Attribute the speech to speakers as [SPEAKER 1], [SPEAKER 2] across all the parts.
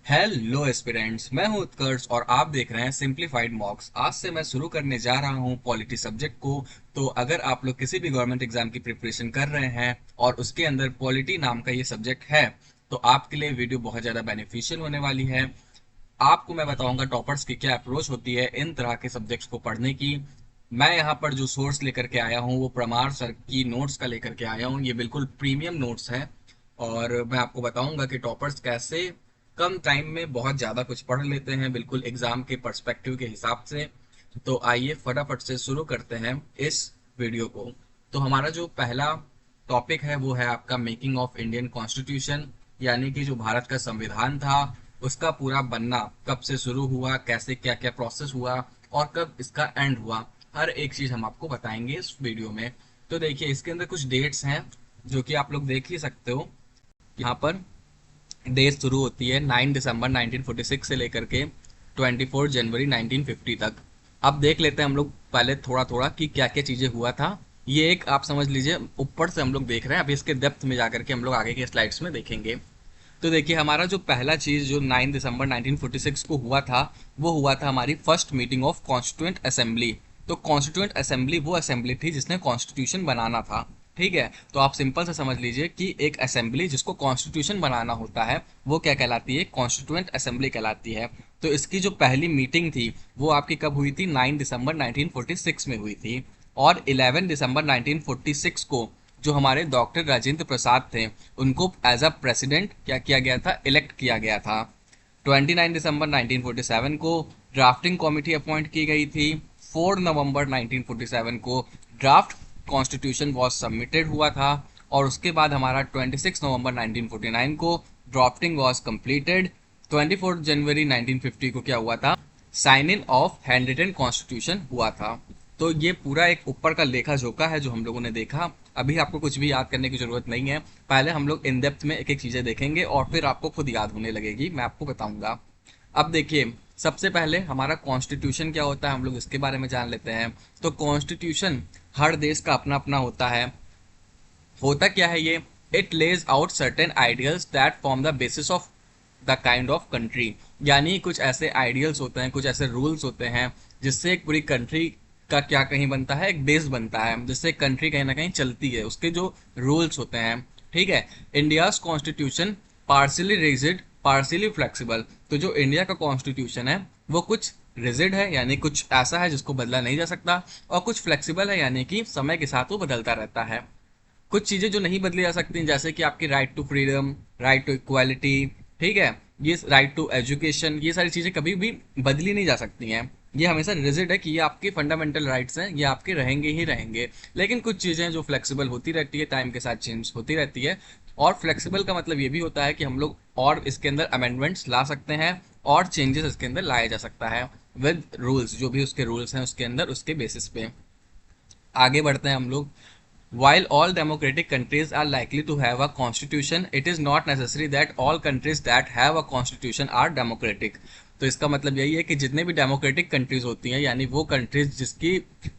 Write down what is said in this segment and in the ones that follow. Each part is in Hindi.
[SPEAKER 1] हेलो एस्पिरेंट्स, मैं हूं उत्कर्ष और आप देख रहे हैं सिंप्लीफाइड मॉक्स। आज से मैं शुरू करने जा रहा हूं पॉलिटी सब्जेक्ट को। तो अगर आप लोग किसी भी गवर्नमेंट एग्जाम की प्रिपरेशन कर रहे हैं और उसके अंदर पॉलिटी नाम का ये सब्जेक्ट है, तो आपके लिए वीडियो बहुत ज़्यादा बेनिफिशियल होने वाली है। आपको मैं बताऊंगा टॉपर्स की क्या अप्रोच होती है इन तरह के सब्जेक्ट्स को पढ़ने की। मैं यहाँ पर जो सोर्स लेकर के आया हूँ वो प्रमाण सर की नोट्स का लेकर के आया हूँ। ये बिल्कुल प्रीमियम नोट्स है और मैं आपको बताऊंगा कि टॉपर्स कैसे कम टाइम में बहुत ज़्यादा कुछ पढ़ लेते हैं, बिल्कुल एग्जाम के पर्सपेक्टिव के हिसाब से। तो आइए फटाफट से शुरू करते हैं इस वीडियो को। तो हमारा जो पहला टॉपिक है वो है आपका मेकिंग ऑफ इंडियन कॉन्स्टिट्यूशन, यानी कि जो भारत का संविधान था उसका पूरा बनना कब से शुरू हुआ, कैसे क्या क्या प्रोसेस हुआ और कब इसका एंड हुआ, हर एक चीज़ हम आपको बताएंगे इस वीडियो में। तो देखिए इसके अंदर कुछ डेट्स हैं जो कि आप लोग देख ही सकते हो। यहाँ पर डेट शुरू होती है 9 दिसंबर 1946 से लेकर के 24 जनवरी 1950 तक। अब देख लेते हैं हम लोग पहले थोड़ा थोड़ा कि क्या क्या चीज़ें हुआ था। ये एक आप समझ लीजिए ऊपर से हम लोग देख रहे हैं, अभी इसके डेप्थ में जाकर के हम लोग आगे के स्लाइड्स में देखेंगे। तो देखिए हमारा जो पहला चीज़ जो 9 दिसंबर 1946 को हुआ था वो हुआ था हमारी first meeting of constituent assembly. तो कॉन्स्टिट्यूएंट असेंबली वो असेंबली थी जिसने कॉन्स्टिट्यूशन बनाना था। ठीक है, तो आप सिंपल से समझ लीजिए कि एक असेंबली जिसको कॉन्स्टिट्यूशन बनाना होता है वो क्या कहलाती है, कॉन्स्टिट्यूएंट असेंबली कहलाती है। तो इसकी जो पहली मीटिंग थी वो आपकी कब हुई थी, 9 दिसंबर 1946 में हुई थी। और 11 दिसंबर 1946 को जो हमारे डॉक्टर राजेंद्र प्रसाद थे उनको एज अ प्रेसिडेंट क्या किया गया था, इलेक्ट किया गया था। 29 दिसंबर 1947 को ड्राफ्टिंग कमेटी अपॉइंट की गई थी। 4 नवंबर 1947 को ड्राफ्ट कॉन्स्टिट्यूशन वॉज सबमिटेड हुआ था। और उसके बाद हमारा 26 नवंबर 1949 को ड्राफ्टिंग वॉज कंप्लीटेड। 24 जनवरी 1950 को क्या हुआ था, sign in of handwritten constitution हुआ था। तो ये पूरा एक ऊपर का लेखा जोखा है जो हम लोगों ने देखा। अभी आपको कुछ भी याद करने की जरूरत नहीं है, पहले हम लोग इन डेप्थ में एक एक चीजें देखेंगे और फिर आपको खुद याद होने लगेगी, मैं आपको बताऊंगा। अब देखिए सबसे पहले हमारा कॉन्स्टिट्यूशन क्या होता है हम लोग इसके बारे में जान लेते हैं। तो कॉन्स्टिट्यूशन हर देश का अपना अपना होता है। होता क्या है ये, it Lay's out certain ideals that form the basis of the kind of country. यानी कुछ ऐसे आइडियल्स होते हैं, कुछ ऐसे रूल्स होते हैं जिससे एक पूरी कंट्री का क्या कहीं बनता है, एक बेस बनता है जिससे कंट्री कहीं ना कहीं चलती है, उसके जो रूल्स होते हैं। ठीक है, India's constitution partially rigid partially flexible. तो जो इंडिया का कॉन्स्टिट्यूशन है वो कुछ रिजिड है यानी कुछ ऐसा है जिसको बदला नहीं जा सकता, और कुछ फ्लेक्सिबल है यानी कि समय के साथ वो बदलता रहता है। कुछ चीज़ें जो नहीं बदली जा सकती जैसे कि आपकी right to freedom, right to equality, ठीक है, ये राइट टू एजुकेशन, ये सारी चीज़ें कभी भी बदली नहीं जा सकती हैं। ये हमेशा रिजिड है कि ये आपके फंडामेंटल राइट्स हैं, ये आपके रहेंगे ही रहेंगे। लेकिन कुछ चीज़ें जो फ्लेक्सिबल होती रहती है, टाइम के साथ चेंज होती रहती है। और फ्लेक्सिबल का मतलब ये भी होता है कि हम लोग और इसके अंदर अमेंडमेंट्स ला सकते हैं और चेंजेस इसके अंदर लाया जा सकता है विद रूल्स, जो भी उसके रूल्स हैं उसके अंदर, उसके बेसिस पे। आगे बढ़ते हैं हम लोग। While all democratic countries are likely to have a constitution, it is not necessary that all countries that have a constitution are democratic. तो इसका मतलब यही है कि जितने भी डेमोक्रेटिक कंट्रीज होती हैं, यानी वो कंट्रीज जिसकी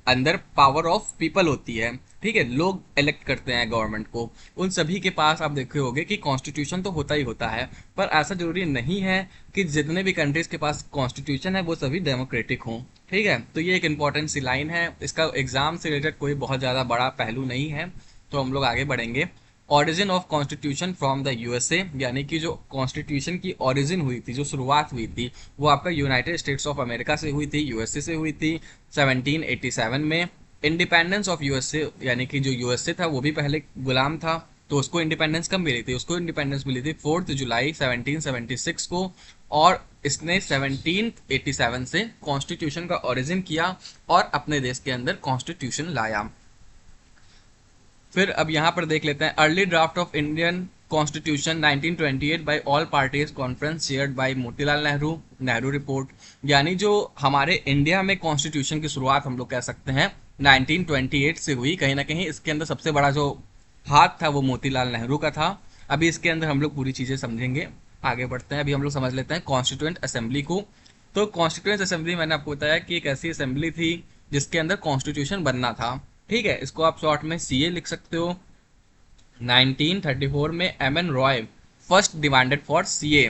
[SPEAKER 1] अंदर पावर ऑफ पीपल होती है, ठीक है, लोग इलेक्ट करते हैं गवर्नमेंट को, उन सभी के पास आप देखे होंगे कि कॉन्स्टिट्यूशन तो होता ही होता है। पर ऐसा जरूरी नहीं है कि जितने भी कंट्रीज के पास कॉन्स्टिट्यूशन है वो सभी डेमोक्रेटिक हों। ठीक है, तो ये एक इंपॉर्टेंट सी लाइन है, इसका एग्जाम से रिलेटेड कोई बहुत ज़्यादा बड़ा पहलू नहीं है। तो हम लोग आगे बढ़ेंगे। Origin of constitution from the USA, यानी कि जो कॉन्स्टिट्यूशन की ऑरिजिन हुई थी, जो शुरुआत हुई थी, वो आपका यूनाइटेड स्टेट्स ऑफ अमेरिका से हुई थी, यूएसए से हुई थी 1787 में। इंडिपेंडेंस ऑफ यूएसए, यानी कि जो यूएसए था वो भी पहले गुलाम था, तो उसको इंडिपेंडेंस कब मिली थी, उसको इंडिपेंडेंस मिली थी 4 जुलाई 1776 को। और इसने 1787 से कॉन्स्टिट्यूशन का ओरिजिन किया और अपने देश के अंदर कॉन्स्टिट्यूशन लाया। फिर अब यहाँ पर देख लेते हैं early draft of Indian constitution 1928 by all parties conference chaired by Motilal Nehru, Nehru report. यानी जो हमारे इंडिया में कॉन्स्टिट्यूशन की शुरुआत हम लोग कह सकते हैं 1928 से हुई। कहीं ना कहीं इसके अंदर सबसे बड़ा जो हाथ था वो मोतीलाल नेहरू का था। अभी इसके अंदर हम लोग पूरी चीज़ें समझेंगे, आगे बढ़ते हैं। अभी हम लोग समझ लेते हैं कॉन्स्टिट्यूएंट असेंबली को। तो कॉन्स्टिट्यूएंट असेंबली मैंने आपको बताया कि एक ऐसी असेंबली थी जिसके अंदर कॉन्स्टिट्यूशन बनना था। ठीक है, इसको आप शॉर्ट में सीए लिख सकते हो। 1934 में M N Roy first demanded for CA.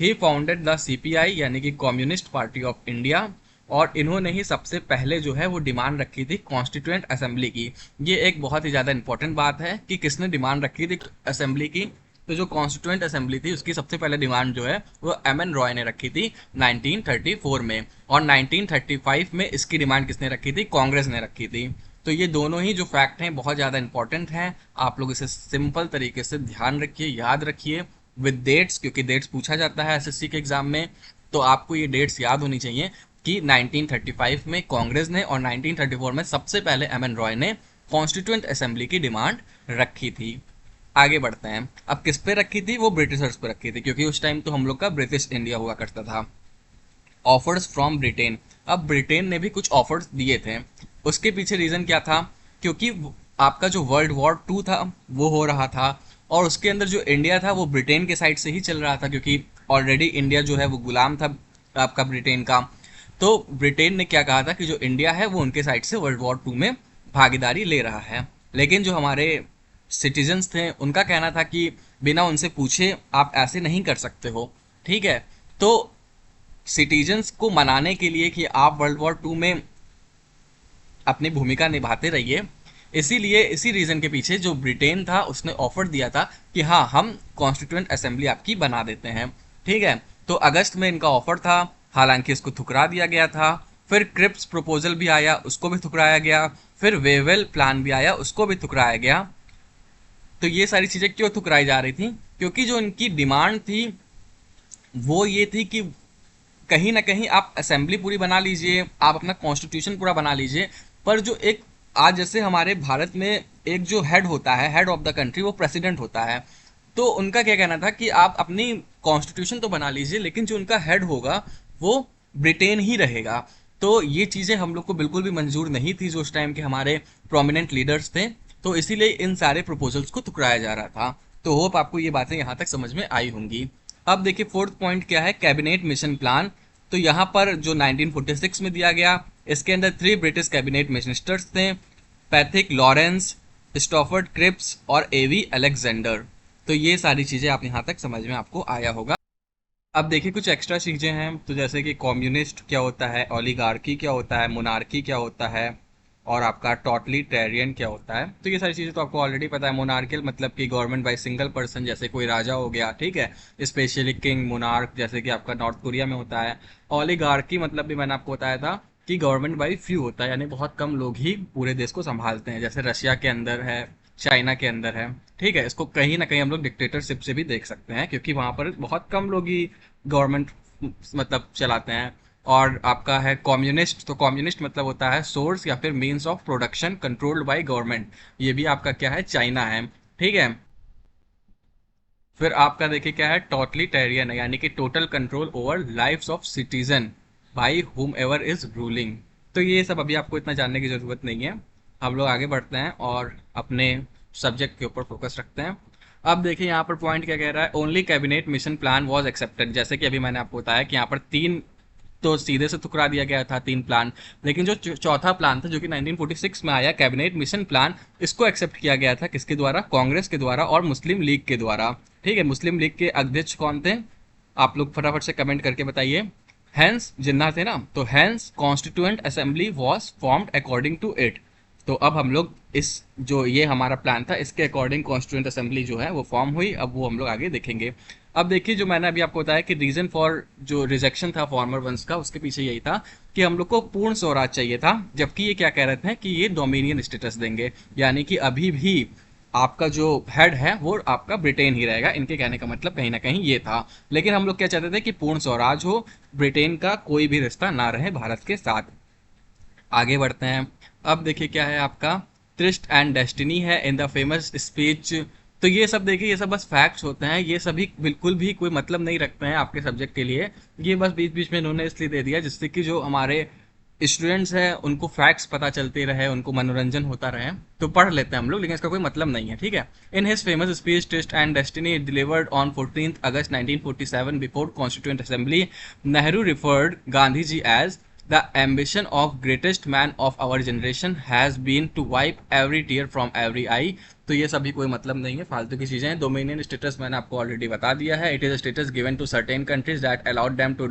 [SPEAKER 1] He founded the CPI यानी कि कम्युनिस्ट पार्टी ऑफ इंडिया, और इन्होंने ही सबसे पहले जो है वो डिमांड रखी थी कॉन्स्टिट्यूएंट असेंबली की। ये एक बहुत ही ज़्यादा इंपॉर्टेंट बात है कि किसने डिमांड रखी थी असेंबली की। तो जो कॉन्स्टिट्यूएंट असेंबली थी उसकी सबसे पहले डिमांड जो है वो एम एन रॉय ने रखी थी 1934 में, और 1935 में इसकी डिमांड किसने रखी थी, कांग्रेस ने रखी थी। तो ये दोनों ही जो फैक्ट हैं बहुत ज़्यादा इंपॉर्टेंट हैं, आप लोग इसे सिंपल तरीके से ध्यान रखिए, याद रखिए विद डेट्स, क्योंकि डेट्स पूछा जाता है एसएससी के एग्जाम में। तो आपको ये डेट्स याद होनी चाहिए कि 1935 में कांग्रेस ने और 1934 में सबसे पहले एम एन रॉय ने कॉन्स्टिट्यूएंट असेंबली की डिमांड रखी थी। आगे बढ़ते हैं, अब किस पे रखी थी, वो ब्रिटिशर्स पे रखी थी, क्योंकि उस टाइम तो हम लोग का ब्रिटिश इंडिया हुआ करता था। ऑफर्स फ्रॉम ब्रिटेन, अब ब्रिटेन ने भी कुछ ऑफर्स दिए थे। उसके पीछे रीजन क्या था, क्योंकि आपका जो वर्ल्ड वॉर टू था वो हो रहा था, और उसके अंदर जो इंडिया था वो ब्रिटेन के साइड से ही चल रहा था, क्योंकि ऑलरेडी इंडिया जो है वो गुलाम था आपका ब्रिटेन का। तो ब्रिटेन ने क्या कहा था कि जो इंडिया है वो उनके साइड से वर्ल्ड वॉर टू में भागीदारी ले रहा है। लेकिन जो हमारे सिटीजन्स थे उनका कहना था कि बिना उनसे पूछे आप ऐसे नहीं कर सकते हो, ठीक है। तो सिटीजन्स को मनाने के लिए कि आप वर्ल्ड वॉर टू में अपनी भूमिका निभाते रहिए, इसीलिए इसी रीजन के पीछे जो ब्रिटेन था उसने ऑफर दिया था कि हाँ हम कॉन्स्टिट्यूएंट असेंबली आपकी बना देते हैं, ठीक है। तो अगस्त में इनका ऑफर था, हालांकि इसको ठुकरा दिया गया था। फिर क्रिप्स प्रपोजल भी आया, उसको भी ठुकराया गया। फिर वेवेल प्लान भी आया, उसको भी ठुकराया गया। तो ये सारी चीजें क्यों ठुकराई जा रही थी, क्योंकि जो इनकी डिमांड थी वो ये थी कि कहीं ना कहीं आप असेंबली पूरी बना लीजिए, आप अपना कॉन्स्टिट्यूशन पूरा बना लीजिए, पर जो एक आज जैसे हमारे भारत में एक जो हेड होता है, हेड ऑफ द कंट्री, वो प्रेसिडेंट होता है। तो उनका क्या कहना था कि आप अपनी कॉन्स्टिट्यूशन तो बना लीजिए, लेकिन जो उनका हेड होगा वो ब्रिटेन ही रहेगा। तो ये चीज़ें हम लोग को बिल्कुल भी मंजूर नहीं थी जो उस टाइम के हमारे प्रोमिनेंट लीडर्स थे। तो इसीलिए इन सारे प्रपोजल्स को ठुकराया जा रहा था। तो होप आपको ये बातें यहाँ तक समझ में आई होंगी। अब देखिए फोर्थ पॉइंट क्या है, कैबिनेट मिशन प्लान। तो यहाँ पर जो 1946 में दिया गया, इसके अंदर 3 ब्रिटिश कैबिनेट मिनिस्टर्स थे, पैथिक लॉरेंस, स्टॉफर्ड क्रिप्स और एवी अलेक्जेंडर। तो ये सारी चीज़ें आप यहाँ तक समझ में आपको आया होगा। अब देखिए कुछ एक्स्ट्रा चीज़ें हैं, तो जैसे कि कम्युनिस्ट क्या होता है, ओलिगार्की क्या होता है, मोनार्की क्या होता है, और आपका टोटलिटेरियन क्या होता है। तो ये सारी चीज़ें तो आपको ऑलरेडी पता है। मोनार्कियल मतलब कि गवर्नमेंट बाय सिंगल पर्सन, जैसे कोई राजा हो गया, ठीक है, स्पेशली किंग मोनार्क, जैसे कि आपका नॉर्थ कोरिया में होता है। ओलिगार्की मतलब भी मैंने आपको बताया था कि गवर्नमेंट बाय फ्यू होता है, यानी बहुत कम लोग ही पूरे देश को संभालते हैं, जैसे रशिया के अंदर है, चाइना के अंदर है, ठीक है। इसको कहीं ना कहीं हम लोग डिक्टेटरशिप से भी देख सकते हैं, क्योंकि वहाँ पर बहुत कम लोग ही गवर्नमेंट मतलब चलाते हैं। और आपका है कम्युनिस्ट, तो कम्युनिस्ट मतलब होता है सोर्स या फिर means of production controlled by government. ये भी आपका क्या है, चाइना है, ठीक है। फिर आपका देखिए क्या है, टोटलिटेरियन है, यानी कि total control over lives of citizen by whom ever is ruling. तो ये सब अभी आपको इतना जानने की जरूरत नहीं है। हम लोग आगे बढ़ते हैं और अपने सब्जेक्ट के ऊपर फोकस रखते हैं। अब देखिए यहाँ पर पॉइंट क्या कह रहा है, only cabinet mission plan was accepted. जैसे कि अभी मैंने आपको बताया कि यहाँ पर 3 तो सीधे से ठुकरा दिया गया था, 3 प्लान। लेकिन जो चौथा प्लान था जो कि 1946 में आया, कैबिनेट मिशन प्लान, इसको एक्सेप्ट किया गया था किसके द्वारा, कांग्रेस के द्वारा और मुस्लिम लीग के द्वारा, ठीक है। मुस्लिम लीग के अध्यक्ष कौन थे, आप लोग फटाफट से कमेंट करके बताइए। हैंस जिन्ना थे ना, तो hence constituent assembly was formed according to it. तो अब हम लोग इस जो ये हमारा प्लान था इसके अकॉर्डिंग कॉन्स्टिट्यूएंट असेंबली जो है वो फॉर्म हुई। अब वो हम लोग आगे देखेंगे। अब देखिए जो मैंने अभी आपको बताया कि रीजन फॉर जो रिजेक्शन था फॉर्मर वंस का, उसके पीछे यही था कि हम लोग को पूर्ण स्वराज चाहिए था, जबकि ये क्या कह रहे थे कि ये डोमिनियन स्टेटस देंगे, यानी कि अभी भी आपका जो हेड है वो आपका ब्रिटेन ही रहेगा। इनके कहने का मतलब कहीं ना कहीं ये था। लेकिन हम लोग क्या चाहते थे कि पूर्ण स्वराज हो, ब्रिटेन का कोई भी रिश्ता ना रहे भारत के साथ। आगे बढ़ते हैं। अब देखिए क्या है आपका, ट्रिस्ट एंड डेस्टिनी है इन द फेमस स्पीच। तो ये सब देखिए, ये सब बस फैक्ट्स होते हैं, ये सभी बिल्कुल भी कोई मतलब नहीं रखते हैं आपके सब्जेक्ट के लिए। ये बस बीच बीच में इन्होंने इसलिए दे दिया जिससे कि जो हमारे स्टूडेंट्स हैं उनको फैक्ट्स पता चलते रहे, उनको मनोरंजन होता रहे, तो पढ़ लेते हैं हम लोग, लेकिन इसका कोई मतलब नहीं है, ठीक है। In his famous speech tryst and destiny delivered on 14 August 1947 before constituent assembly, Nehru referred Gandhi ji as the ambition of greatest man of our generation has been to wipe every tear from every eye तो ये सभी कोई मतलब नहीं है, फालतू की चीज़ें हैं। डोमिनियन स्टेटस मैंने आपको ऑलरेडी बता दिया है, it is a status given to certain countries that allowed them to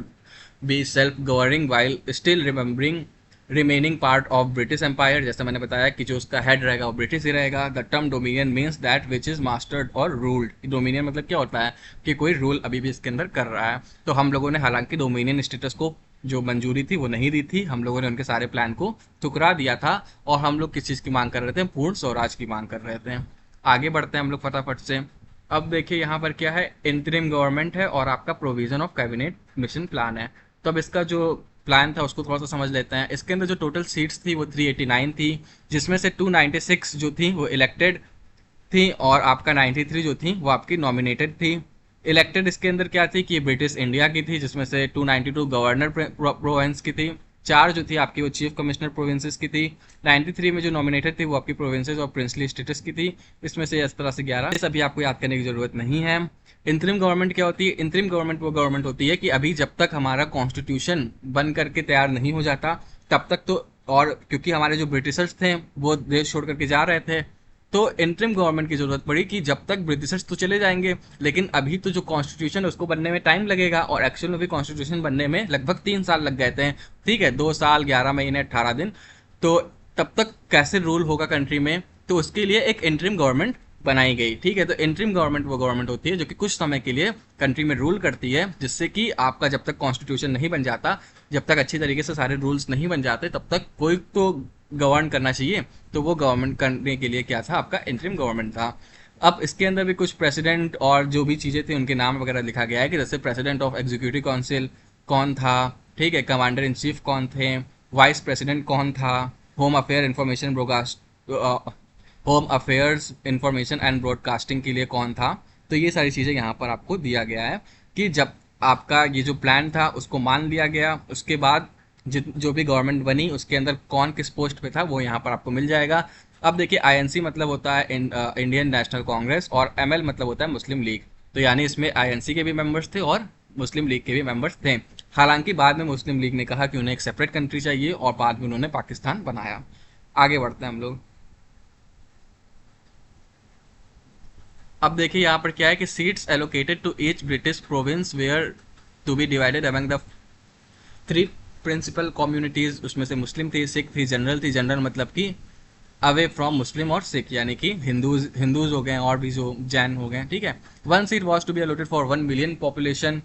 [SPEAKER 1] be self governing while still remembering remaining part of British empire. जैसे मैंने बताया कि जो उसका हेड रहेगा वो ब्रिटिश ही रहेगा। The term dominion means that which is mastered और रूल्ड। डोमिनियन मतलब क्या होता है कि कोई रूल अभी भी इसके अंदर कर रहा है। तो हम लोगों ने हालांकि डोमिनियन स्टेटस को जो मंजूरी थी वो नहीं दी थी, हम लोगों ने उनके सारे प्लान को ठुकरा दिया था और हम लोग किस चीज़ की मांग कर रहे थे, पूर्ण स्वराज की मांग कर रहे थे। आगे बढ़ते हैं हम लोग फटाफट से। अब देखिए यहाँ पर क्या है, इंतरिम गवर्नमेंट है और आपका provision of cabinet mission plan है। तो अब इसका जो प्लान था उसको थोड़ा सा समझ लेते हैं। इसके अंदर जो टोटल सीट्स थी वो 389 थी, जिसमें से 296 जो थी वो इलेक्टेड थी और आपका 93 जो थी वो आपकी नॉमिनेटेड थी। इलेक्टेड इसके अंदर क्या थी कि ब्रिटिश इंडिया की थी, जिसमें से 292 गवर्नर प्रोविंस की थी, 4 जो थी आपकी वो चीफ कमिश्नर प्रोविंसेस की थी। 93 में जो नॉमिनेटेड थी वो आपकी प्रोविंसेस और प्रिंसली स्टेटस की थी, इसमें से इस तरह से 11। ये सभी आपको याद करने की जरूरत नहीं है। इंतरिम गवर्नमेंट क्या होती है? इंतरिम गवर्नमेंट वो गवर्नमेंट होती है कि अभी जब तक हमारा कॉन्स्टिट्यूशन बन करके तैयार नहीं हो जाता तब तक तो, और क्योंकि हमारे जो ब्रिटिशर्स थे वो देश छोड़ करके जा रहे थे, तो इंटरिम गवर्नमेंट की जरूरत पड़ी कि जब तक ब्रिटिशर्स तो चले जाएंगे लेकिन अभी तो जो कॉन्स्टिट्यूशन है उसको बनने में टाइम लगेगा, और एक्चुअल में भी कॉन्स्टिट्यूशन बनने में लगभग 3 साल लग गए थे। ठीक है, 2 साल 11 महीने 18 दिन। तो तब तक कैसे रूल होगा कंट्री में, तो उसके लिए एक इंटरिम गवर्नमेंट बनाई गई। ठीक है, तो इंटरिम गवर्नमेंट वो गवर्नमेंट होती है जो कि कुछ समय के लिए कंट्री में रूल करती है, जिससे कि आपका जब तक कॉन्स्टिट्यूशन नहीं बन जाता, जब तक अच्छी तरीके से सारे रूल्स नहीं बन जाते, तब तक कोई तो गवर्न करना चाहिए। तो वो गवर्नमेंट करने के लिए क्या था, आपका इंटरिम गवर्नमेंट था। अब इसके अंदर भी कुछ प्रेसिडेंट और जो भी चीज़ें थी उनके नाम वगैरह लिखा गया है कि जैसे प्रेसिडेंट ऑफ एग्जीक्यूटिव काउंसिल कौन था, ठीक है, कमांडर इन चीफ कौन थे, वाइस प्रेसिडेंट कौन था, home affair information broadcast home affairs information and broadcasting के लिए कौन था। तो ये सारी चीज़ें यहाँ पर आपको दिया गया है कि जब आपका ये जो प्लान था उसको मान लिया गया, उसके बाद जो भी गवर्नमेंट बनी उसके अंदर कौन किस पोस्ट पे था वो यहाँ पर आपको मिल जाएगा। अब देखिए, आईएनसी मतलब होता है इंडियन नेशनल कांग्रेस, और एमएल मतलब होता है मुस्लिम लीग। तो यानी इसमें आईएनसी के भी मेंबर्स थे और मुस्लिम लीग के भी मेंबर्स थे। हालांकि बाद में मुस्लिम लीग ने कहा कि उन्हें एक सेपरेट कंट्री चाहिए और बाद में उन्होंने पाकिस्तान बनाया। आगे बढ़ते हैं हम लोग। अब देखिए यहाँ पर क्या है कि seats allocated to each British province were to be divided among the 3 principal communities. उसमें से मुस्लिम थी, सिख थी, जनरल थी। जनरल मतलब कि अवे फ्रॉम मुस्लिम और सिख, यानी कि हिंदूज हो गए और भी जो जैन हो गए। ठीक है, 1 seat was to be allotted for 1 million population.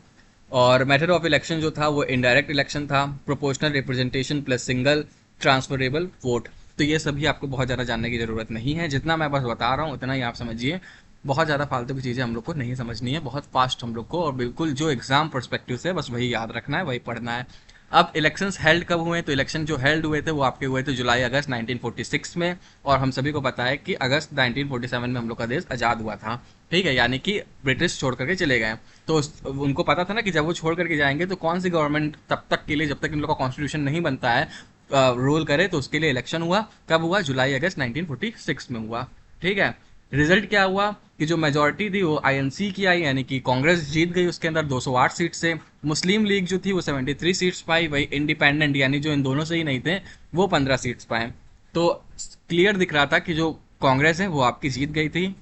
[SPEAKER 1] और मेथड ऑफ इलेक्शन जो था वो इनडायरेक्ट इलेक्शन था, proportional representation plus single transferable vote. तो ये सभी आपको बहुत ज़्यादा जानने की ज़रूरत नहीं है, जितना मैं बस बता रहा हूँ उतना ही आप समझिए। बहुत ज़्यादा फालतू की चीज़ें हम लोग को नहीं समझनी है, बहुत फास्ट हम लोग को, और बिल्कुल जो एग्जाम पर्सपेक्टिव से बस वही याद रखना है, वही पढ़ना है। अब इलेक्शंस हेल्ड कब हुए? तो इलेक्शन जो हेल्ड हुए थे वो आपके हुए थे जुलाई अगस्त 1946 में, और हम सभी को पता है कि अगस्त 1947 में हम लोग का देश आज़ाद हुआ था। ठीक है, यानी कि ब्रिटिश छोड़ करके चले गए। तो उनको पता था ना कि जब वो छोड़ करके जाएंगे तो कौन सी गवर्नमेंट तब तक के लिए, जब तक इन लोग का कॉन्स्टिट्यूशन नहीं बनता है, रूल करे, तो उसके लिए इलेक्शन हुआ। कब हुआ? जुलाई अगस्त 1946 में हुआ। ठीक है, रिजल्ट क्या हुआ कि जो मेजोरिटी थी वो आईएनसी की आई, यानी कि कांग्रेस जीत गई, उसके अंदर 208 सीट से। मुस्लिम लीग जो थी वो 73 सीट्स पाई, वही इंडिपेंडेंट यानी जो इन दोनों से ही नहीं थे वो 15 सीट्स पाए। तो क्लियर दिख रहा था कि जो कांग्रेस है वो आपकी जीत गई थी।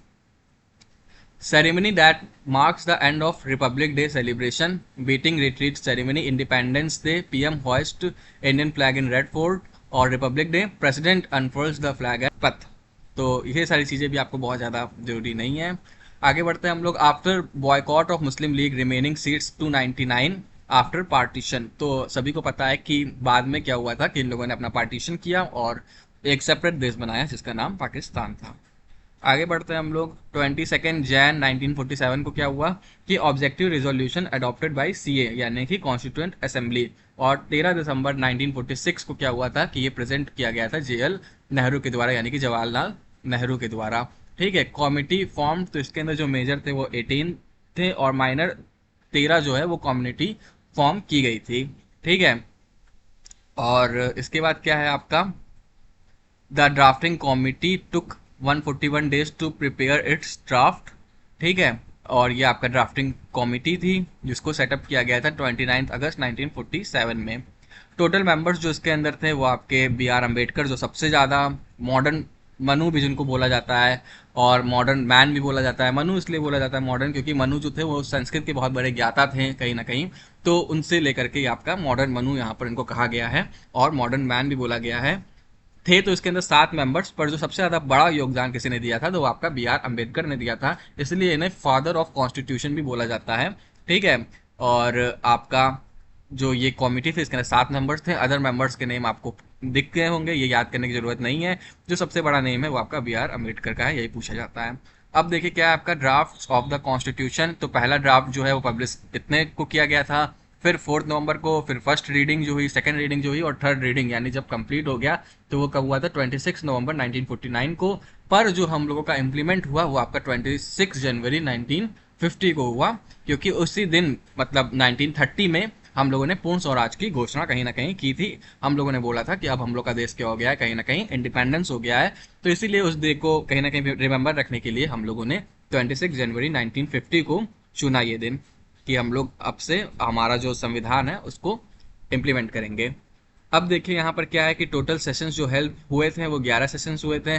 [SPEAKER 1] Ceremony that marks the end of Republic Day celebration, beating retreat ceremony, Independence Day, PM hoist Indian flag in Red Fort, और Republic Day, President unfurls the flag at Path। तो ये सारी चीज़ें भी आपको बहुत ज़्यादा जरूरी नहीं है। आगे बढ़ते हैं हम लोग। After boycott of Muslim league remaining seats 299 after partition. तो सभी को पता है कि बाद में क्या हुआ था कि इन लोगों ने अपना पार्टीशन किया और एक सेपरेट देश बनाया जिसका नाम पाकिस्तान था। आगे बढ़ते हैं हम लोग। 22 जैन 1947 को क्या हुआ कि objective resolution adopted by CA यानी कि कॉन्स्टिट्यूएंट असेंबली, और 13 दिसंबर 1946 को क्या हुआ था कि ये प्रेजेंट किया गया था जेएल नेहरू के द्वारा, यानी कि जवाहरलाल नेहरू के द्वारा। ठीक है, कॉमिटी फॉर्म, तो इसके अंदर जो मेजर थे वो 18 थे और माइनर 13 जो है वो कम्युनिटी फॉर्म की गई थी। ठीक है, और इसके बाद क्या है आपका, the drafting committee took 141 days to prepare its draft. ठीक है, और ये आपका ड्राफ्टिंग कॉमिटी थी जिसको सेटअप किया गया था 29 अगस्त 1947 में। टोटल मेंबर्स जो इसके अंदर थे वो आपके बी आर अम्बेडकर जो सबसे ज़्यादा मॉडर्न मनु भी जिनको बोला जाता है, और मॉडर्न मैन भी बोला जाता है। मनु इसलिए बोला जाता है मॉडर्न, क्योंकि मनु जो थे वो संस्कृत के बहुत बड़े ज्ञाता थे कहीं ना कहीं, तो उनसे लेकर के आपका मॉडर्न मनु यहाँ पर इनको कहा गया है, और मॉडर्न मैन भी बोला गया है। थे तो इसके अंदर 7 मेंबर्स, पर जो सबसे ज्यादा बड़ा योगदान किसी ने दिया था तो वो आपका बी आर अम्बेडकर ने दिया था, इसलिए इन्हें फादर ऑफ कॉन्स्टिट्यूशन भी बोला जाता है। ठीक है। और आपका जो ये कॉमिटी थी इसके अंदर 7 मेंबर्स थे। अदर मेंबर्स के नेम आपको दिख गए होंगे, ये याद करने की जरूरत नहीं है। जो सबसे बड़ा नेम है वो आपका बी आर अम्बेडकर का है, यही पूछा जाता है। अब देखिए क्या है आपका ड्राफ्ट ऑफ द कॉन्स्टिट्यूशन। तो पहला ड्राफ्ट जो है वो पब्लिश कितने को किया गया था, फिर 4 नवंबर को, फिर फर्स्ट रीडिंग जो हुई, सेकंड रीडिंग जो हुई, और थर्ड रीडिंग यानी जब कंप्लीट हो गया तो वो कब हुआ था, 26 नवंबर 1949 को। पर जो हम लोगों का इम्प्लीमेंट हुआ वो आपका 26 जनवरी 1950 को हुआ, क्योंकि उसी दिन मतलब 1930 में हम लोगों ने पूर्ण स्वराज की घोषणा कहीं ना कहीं की थी। हम लोगों ने बोला था कि अब हम लोग का देश क्या हो गया है, कहीं ना कहीं इंडिपेंडेंस हो गया है। तो इसीलिए उस डे को कहीं ना कहीं रिमेंबर रखने के लिए हम लोगों ने 26 जनवरी 1950 को चुना ये दिन, कि हम लोग अब से हमारा जो संविधान है उसको इम्प्लीमेंट करेंगे। अब देखिए यहाँ पर क्या है कि टोटल सेशंस जो हेल्प हुए थे वो 11 सेशंस हुए थे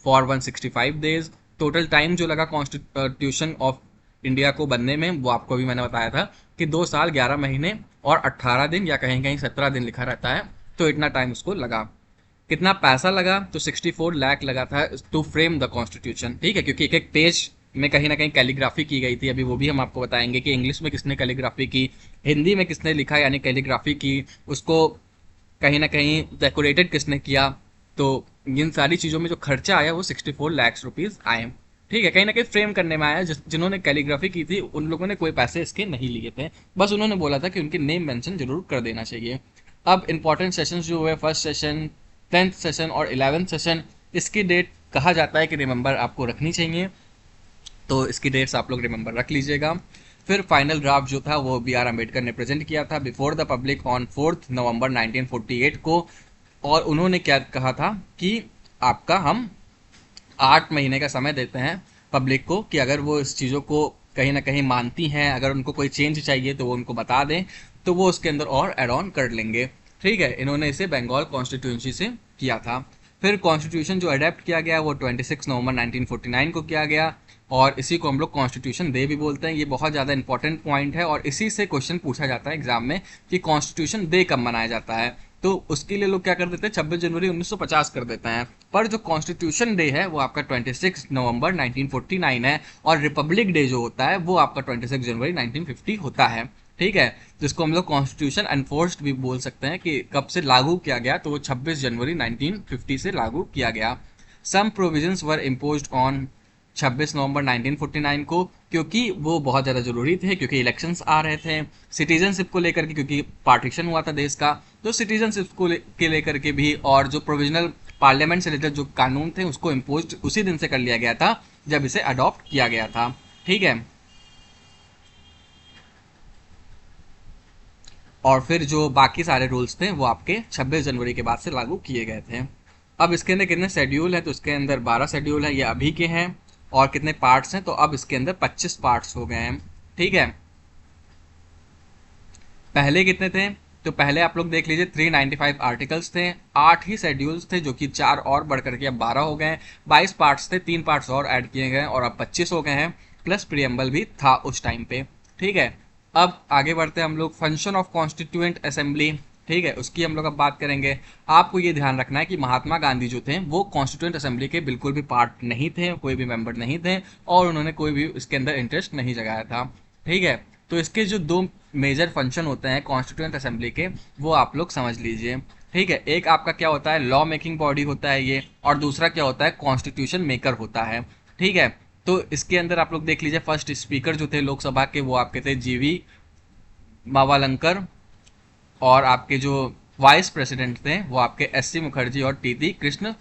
[SPEAKER 1] फॉर 165 डेज। टोटल टाइम जो लगा कॉन्स्टिट्यूशन ऑफ इंडिया को बनने में वो आपको भी मैंने बताया था कि 2 साल 11 महीने और 18 दिन, या कहीं कहीं 17 दिन लिखा रहता है, तो इतना टाइम उसको लगा। कितना पैसा लगा, तो 64 लाख लगा था टू फ्रेम द कॉन्स्टिट्यूशन। ठीक है, क्योंकि एक एक पेज में कहीं ना कहीं कैलीग्राफी की गई थी। अभी वो भी हम आपको बताएंगे कि इंग्लिश में किसने कैलीग्राफी की, हिंदी में किसने लिखा यानी कैलीग्राफी की, उसको कहीं ना कहीं डेकोरेटेड किसने किया। तो इन सारी चीज़ों में जो खर्चा आया वो 64 लाख रुपीज़ आए। ठीक है, कहीं ना कहीं फ्रेम करने में आया। जिन्होंने कैलीग्राफी की थी उन लोगों ने कोई पैसे इसके नहीं लिए थे, बस उन्होंने बोला था कि उनके नेम मेंशन जरूर कर देना चाहिए। अब इंपॉर्टेंट सेशंस जो हुए, फर्स्ट सेशन, 10th सेशन और 11th सेशन, इसकी डेट कहा जाता है कि रिमेंबर आपको रखनी चाहिए, तो इसकी डेट्स आप लोग रिमेंबर रख लीजिएगा। फिर फाइनल ड्राफ्ट जो था वो बी आर अम्बेडकर ने प्रेजेंट किया था बिफोर द पब्लिक ऑन 4 नवंबर 1948 को। और उन्होंने क्या कहा था कि आपका हम 8 महीने का समय देते हैं पब्लिक को, कि अगर वो इस चीज़ों को कहीं ना कहीं मानती हैं, अगर उनको कोई चेंज चाहिए तो वो उनको बता दें, तो वो उसके अंदर और एड ऑन कर लेंगे। ठीक है, इन्होंने इसे बंगाल कॉन्स्टिट्यूंसी से किया था। फिर कॉन्स्टिट्यूशन जो अडेप्ट किया गया वो 26 नवंबर 1949 को किया गया, और इसी को हम लोग कॉन्स्टिट्यूशन डे भी बोलते हैं। ये बहुत ज़्यादा इंपॉर्टेंट पॉइंट है, और इसी से क्वेश्चन पूछा जाता है एग्जाम में कि कॉन्स्टिट्यूशन डे कब मनाया जाता है। तो उसके लिए लोग क्या कर देते हैं, 26 जनवरी 1950 कर देते हैं, पर जो कॉन्स्टिट्यूशन डे है वो आपका 26 नवंबर 1949 है, और रिपब्लिक डे जो होता है वो आपका 26 जनवरी 1950 होता है। ठीक है, जिसको हम लोग कॉन्स्टिट्यूशन एनफोर्स्ड भी बोल सकते हैं कि कब से लागू किया गया, तो वो 26 जनवरी 1950 से लागू किया गया। सम प्रोविजंस वर इम्पोज्ड ऑन 26 नवंबर 1949 को, क्योंकि वो बहुत ज़्यादा ज़रूरी थे, क्योंकि इलेक्शंस आ रहे थे। सिटीजनशिप को लेकर के, क्योंकि पार्टीशन हुआ था देश का, तो सिटीजनशिप को के लेकर के भी, और जो प्रोविजनल पार्लियामेंट से रिलेटेड जो कानून थे उसको इम्पोज उसी दिन से कर लिया गया था जब इसे अडॉप्ट किया गया था। ठीक है, और फिर जो बाकी सारे रूल्स थे वो आपके 26 जनवरी के बाद से लागू किए गए थे। अब इसके अंदर कितने शेड्यूल हैं, तो इसके अंदर 12 शेड्यूल है, ये अभी के हैं। और कितने पार्ट्स हैं, तो अब इसके अंदर 25 पार्ट्स हो गए हैं। ठीक है, पहले कितने थे, तो पहले आप लोग देख लीजिए 395 आर्टिकल्स थे, 8 ही शेड्यूल्स थे, जो कि 4 और बढ़ करके अब 12 हो गए हैं। 22 पार्ट्स थे, 3 पार्ट्स और ऐड किए गए और अब 25 हो गए हैं, प्लस प्रियम्बल भी था उस टाइम पे। ठीक है, अब आगे बढ़ते हैं हम लोग फंक्शन ऑफ कॉन्स्टिट्यूएंट असेंबली। ठीक है, उसकी हम लोग अब बात करेंगे। आपको ये ध्यान रखना है कि महात्मा गांधी जो थे वो कॉन्स्टिट्यूएंट असेंबली के बिल्कुल भी पार्ट नहीं थे, कोई भी मेंबर नहीं थे, और उन्होंने कोई भी इसके अंदर इंटरेस्ट नहीं जगाया था। ठीक है, तो इसके जो दो मेजर फंक्शन होते हैं कॉन्स्टिट्यूएंट असेंबली के, वो आप लोग समझ लीजिए। ठीक है, एक आपका क्या होता है, लॉ मेकिंग बॉडी होता है ये, और दूसरा क्या होता है, कॉन्स्टिट्यूशन मेकर होता है। ठीक है, तो इसके अंदर आप लोग देख लीजिए, फर्स्ट स्पीकर जो थे लोकसभा के वो आपके थे जीवी मावालंकर, और आपके जो वाइस प्रेसिडेंट थे वो आपके एस सी मुखर्जी और टी टी कृष्ण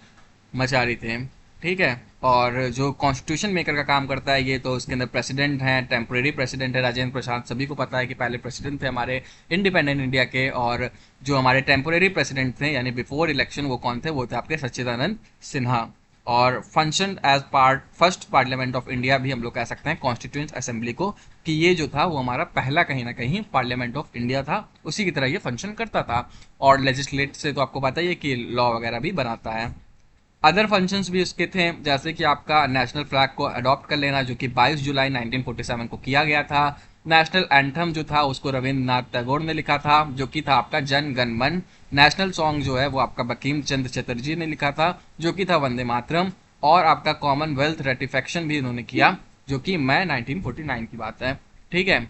[SPEAKER 1] मचारी थे। ठीक है, और जो कॉन्स्टिट्यूशन मेकर का काम करता है ये, तो उसके अंदर प्रेसिडेंट हैं, टेम्परेरी प्रेसिडेंट है राजेंद्र प्रसाद, सभी को पता है कि पहले प्रेसिडेंट थे हमारे इंडिपेंडेंट इंडिया के। और जो हमारे टेम्परेरी प्रेसिडेंट थे यानी बिफोर इलेक्शन वो कौन थे, वो थे आपके सच्चिदानंद सिन्हा। और function as part first parliament of India भी हम लोग कह सकते हैं कॉन्स्टिट्यूएंट असेंबली को, कि ये जो था वो हमारा पहला कहीं ना कहीं पार्लियामेंट ऑफ इंडिया था, उसी की तरह ये फंक्शन करता था। और लेजिस्लेट से तो आपको पता ही है कि लॉ वगैरह भी बनाता है। अदर फंक्शंस भी उसके थे, जैसे कि आपका नेशनल फ्लैग को अडॉप्ट कर लेना, जो कि 22 जुलाई 1947 को किया गया था। नेशनल एंथम जो था उसको रविंद्रनाथ टैगोर ने लिखा था, जो कि था आपका जन गण मन। नेशनल सॉन्ग जो है वो आपका बंकिम चंद्र चटर्जी ने लिखा था, जो कि था वंदे मातरम। और आपका कॉमनवेल्थ रेटिफिकेशन भी इन्होंने किया, जो कि मई 1949 की बात है। ठीक है।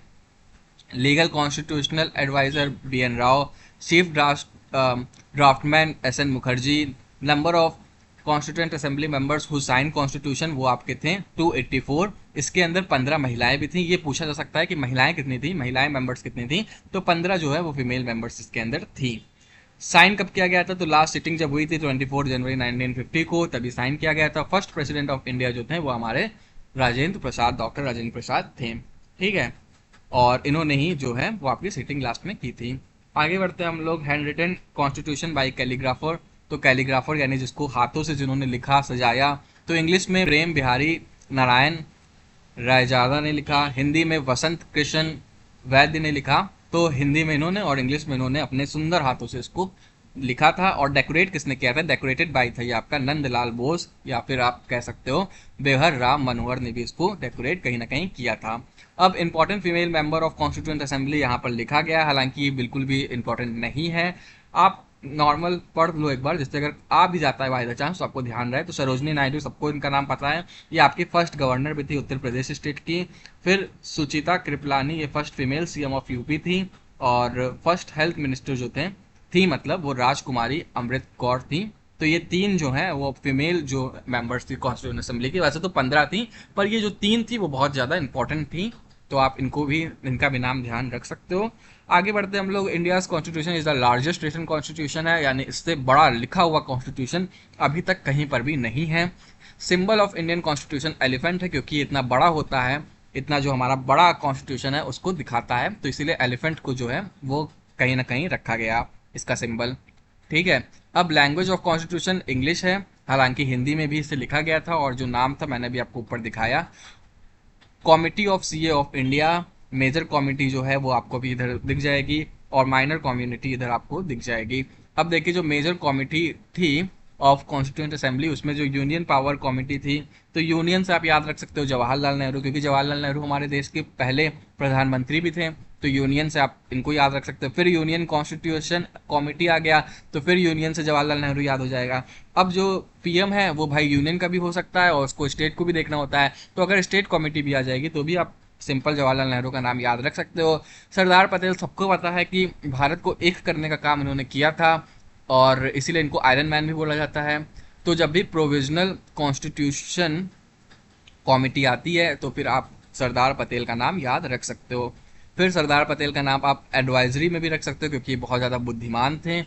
[SPEAKER 1] Legal constitutional adviser B N Rau, chief draftsman S N Mukherjee, number of constituent assembly members who sign constitution वो आपके थे 284। इसके अंदर 15 महिलाएं भी थी। ये पूछा जा सकता है कि महिलाएं कितनी थी, महिलाएं मेंबर्स कितनी थी, तो 15 जो है वो फीमेल मेंबर्स इसके अंदर थी। साइन कब किया गया था, तो लास्ट सिटिंग जब हुई थी 24 जनवरी 1950 को, तभी साइन किया गया था। फर्स्ट प्रेसिडेंट ऑफ इंडिया जो थे वो हमारे राजेंद्र प्रसाद, डॉक्टर राजेंद्र प्रसाद थे। ठीक है। और इन्होंने ही जो है वो आपकी सिटिंग लास्ट में की थी। आगे बढ़ते हैं हम लोग। Handwritten constitution by calligrapher. तो कैलीग्राफर यानी जिसको हाथों से जिन्होंने लिखा सजाया, तो इंग्लिश में प्रेम बिहारी नारायण रायजादा ने लिखा, हिंदी में वसंत कृष्ण वैद्य ने लिखा। तो हिंदी में इन्होंने और इंग्लिश में इन्होंने अपने सुंदर हाथों से इसको लिखा था। और डेकोरेट किसने किया था, डेकोरेटेड बाई था ये आपका नंदलाल बोस, या फिर आप कह सकते हो बेहर राम मनोहर ने भी इसको डेकोरेट कहीं ना कहीं किया था। अब important female member of constituent assembly यहाँ पर लिखा गया, हालांकि ये बिल्कुल भी इंपॉर्टेंट नहीं है। आप नॉर्मल पढ़ लो एक बार, जिससे अगर आ भी जाता है बाय द चांस तो आपको ध्यान रहे। तो सरोजनी नायडू, सबको इनका नाम पता है, ये आपकी फर्स्ट गवर्नर भी थी उत्तर प्रदेश स्टेट की। फिर सुचिता कृपलानी, ये first female CM of UP थी। और फर्स्ट हेल्थ मिनिस्टर जो थे थी मतलब वो राजकुमारी अमृत कौर थी। तो ये तीन जो है वो फीमेल जो मेंबर्स थी कॉन्स्टिट्यूंट असेंबली की। वैसे तो 15 थी, पर ये जो तीन थी वो बहुत ज़्यादा इंपॉर्टेंट थी, तो आप इनको भी, इनका भी नाम ध्यान रख सकते हो। आगे बढ़ते हम लोग। India's constitution is the largest written constitution है, यानी इससे बड़ा लिखा हुआ कॉन्स्टिट्यूशन अभी तक कहीं पर भी नहीं है। Symbol of Indian constitution elephant है, क्योंकि ये इतना बड़ा होता है, इतना जो हमारा बड़ा कॉन्स्टिट्यूशन है उसको दिखाता है, तो इसीलिए एलिफेंट को जो है वो कहीं ना कहीं रखा गया इसका सिंबल। ठीक है। अब लैंग्वेज ऑफ कॉन्स्टिट्यूशन इंग्लिश है, हालांकि हिंदी में भी इसे लिखा गया था, और जो नाम था मैंने भी आपको ऊपर दिखाया। Committee of CA of India, major committee जो है वो आपको भी इधर दिख जाएगी, और माइनर कम्युनिटी इधर आपको दिख जाएगी। अब देखिए जो मेजर कॉमिटी थी ऑफ कॉन्स्टिट्यूंट असेंबली, उसमें जो यूनियन पावर कॉमिटी थी, तो यूनियन से आप याद रख सकते हो जवाहरलाल नेहरू, क्योंकि जवाहरलाल नेहरू हमारे देश के पहले प्रधानमंत्री भी थे, तो यूनियन से आप इनको याद रख सकते हो। फिर यूनियन कॉन्स्टिट्यूशन कॉमिटी आ गया, तो फिर यूनियन से जवाहरलाल नेहरू याद हो जाएगा। अब जो पीएम है वो भाई यूनियन का भी हो सकता है और उसको स्टेट को भी देखना होता है, तो अगर स्टेट कमेटी भी आ जाएगी तो भी आप सिंपल जवाहरलाल नेहरू का नाम याद रख सकते हो। सरदार पटेल, सबको पता है कि भारत को एक करने का काम इन्होंने किया था, और इसीलिए इनको आयरन मैन भी बोला जाता है। तो जब भी प्रोविजनल कॉन्स्टिट्यूशन कॉमिटी आती है तो फिर आप सरदार पटेल का नाम याद रख सकते हो। फिर सरदार पटेल का नाम आप एडवाइजरी में भी रख सकते हो, क्योंकि बहुत ज़्यादा बुद्धिमान थे।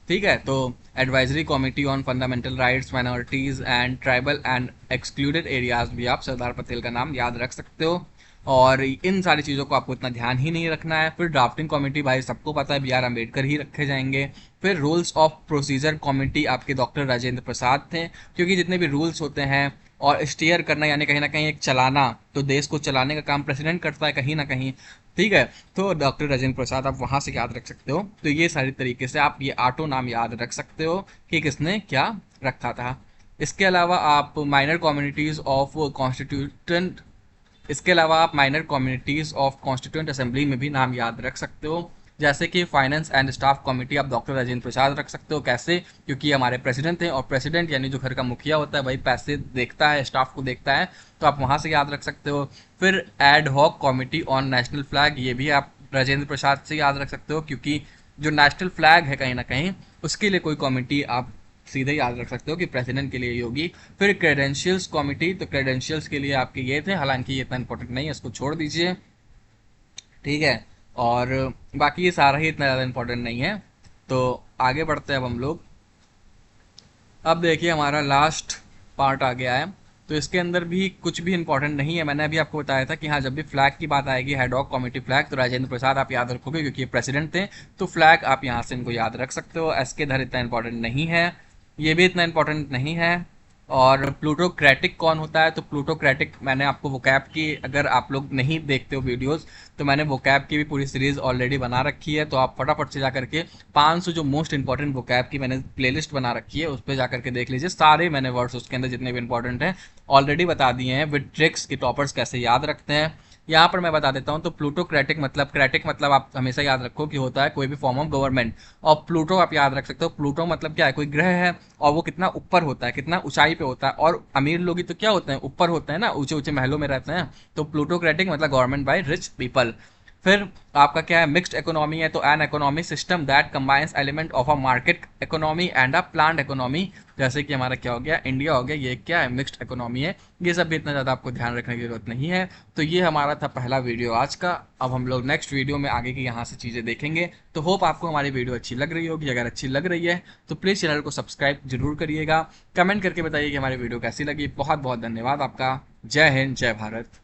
[SPEAKER 1] ठीक है। तो advisory committee on fundamental rights, minorities and tribal and excluded areas भी आप सरदार पटेल का नाम याद रख सकते हो। और इन सारी चीज़ों को आपको इतना ध्यान ही नहीं रखना है। फिर ड्राफ्टिंग कमेटी भाई सबको पता है बी आर अम्बेडकर ही रखे जाएंगे। फिर रूल्स ऑफ प्रोसीजर कमेटी आपके डॉक्टर राजेंद्र प्रसाद थे, क्योंकि जितने भी रूल्स होते हैं, और स्टीयर करना यानी कहीं ना कहीं एक चलाना, तो देश को चलाने का काम प्रेसिडेंट करता है कहीं ना कहीं। ठीक है। तो डॉक्टर राजेंद्र प्रसाद आप वहां से याद रख सकते हो। तो ये सारी तरीके से आप ये आठों नाम याद रख सकते हो कि किसने क्या रखा था। इसके अलावा आप माइनर कम्युनिटीज ऑफ कॉन्स्टिट्यूटेंट इसके अलावा आप minor communities of constituent assembly में भी नाम याद रख सकते हो, जैसे कि फाइनेंस एंड स्टाफ कमेटी आप डॉक्टर राजेंद्र प्रसाद रख सकते हो। कैसे, क्योंकि हमारे प्रेसिडेंट हैं, और प्रेसिडेंट यानी जो घर का मुखिया होता है भाई पैसे देखता है, स्टाफ को देखता है, तो आप वहां से याद रख सकते हो। फिर ad hoc committee on national flag, ये भी आप राजेंद्र प्रसाद से याद रख सकते हो, क्योंकि जो नेशनल फ्लैग है कहीं ना कहीं उसके लिए कोई कमेटी आप सीधे याद रख सकते हो कि प्रेसिडेंट के लिए होगी। फिर क्रेडेंशियल्स कमेटी, तो क्रेडेंशियल्स के लिए आपके ये थे, हालांकि ये इतना इंपॉर्टेंट नहीं है, इसको छोड़ दीजिए। ठीक है। और बाकी ये सारा ही इतना ज़्यादा इंपॉर्टेंट नहीं है, तो आगे बढ़ते हैं अब हम लोग। अब देखिए हमारा लास्ट पार्ट आ गया है, तो इसके अंदर भी कुछ भी इंपॉर्टेंट नहीं है। मैंने अभी आपको बताया था कि हाँ जब भी फ्लैग की बात आएगी, हेड ऑफ कमेटी फ्लैग, तो राजेंद्र प्रसाद आप याद रखोगे क्योंकि ये प्रेसिडेंट थे, तो फ्लैग आप यहाँ से इनको याद रख सकते हो। एस के धर इतना इंपॉर्टेंट नहीं है, ये भी इतना इंपॉर्टेंट नहीं है। और प्लूटोक्रेटिक कौन होता है? तो प्लूटोक्रेटिक मैंने आपको वोकैब की, अगर आप लोग नहीं देखते हो वीडियोस, तो मैंने वोकैब की भी पूरी सीरीज ऑलरेडी बना रखी है, तो आप फटाफट से जा करके 500 जो मोस्ट इंपॉर्टेंट वोकैब की मैंने प्लेलिस्ट बना रखी है उस पर जा करके देख लीजिए। सारे मैंने वर्ड्स उसके अंदर जितने भी इंपॉर्टेंट हैं ऑलरेडी बता दिए हैं, विद ट्रिक्स कि टॉपर्स कैसे याद रखते हैं। यहाँ पर मैं बता देता हूँ, तो प्लूटोक्रेटिक मतलब, क्रेटिक मतलब आप हमेशा याद रखो कि होता है कोई भी फॉर्म ऑफ गवर्नमेंट, और प्लूटो आप याद रख सकते हो, प्लूटो मतलब क्या है, कोई ग्रह है और वो कितना ऊपर होता है, कितना ऊंचाई पे होता है, और अमीर लोग ही तो क्या होते हैं, ऊपर होते हैं ना, ऊंचे ऊंचे महलों में रहते हैं। तो प्लूटोक्रेटिक मतलब गवर्नमेंट बाय रिच पीपल। फिर आपका क्या है, मिक्स्ड इकोनॉमी है, तो an economy system that combines element of a market economy and a planned economy. जैसे कि हमारा क्या हो गया, इंडिया हो गया, ये क्या है, मिक्स्ड इकोनॉमी है। ये सब भी इतना ज़्यादा आपको ध्यान रखने की जरूरत नहीं है। तो ये हमारा था पहला वीडियो आज का। अब हम लोग नेक्स्ट वीडियो में आगे की यहाँ से चीज़ें देखेंगे। तो होप आपको हमारी वीडियो अच्छी लग रही होगी। अगर अच्छी लग रही है तो प्लीज़ चैनल को सब्सक्राइब जरूर करिएगा। कमेंट करके बताइए कि हमारी वीडियो कैसी लगी। बहुत बहुत धन्यवाद आपका। जय हिंद, जय भारत।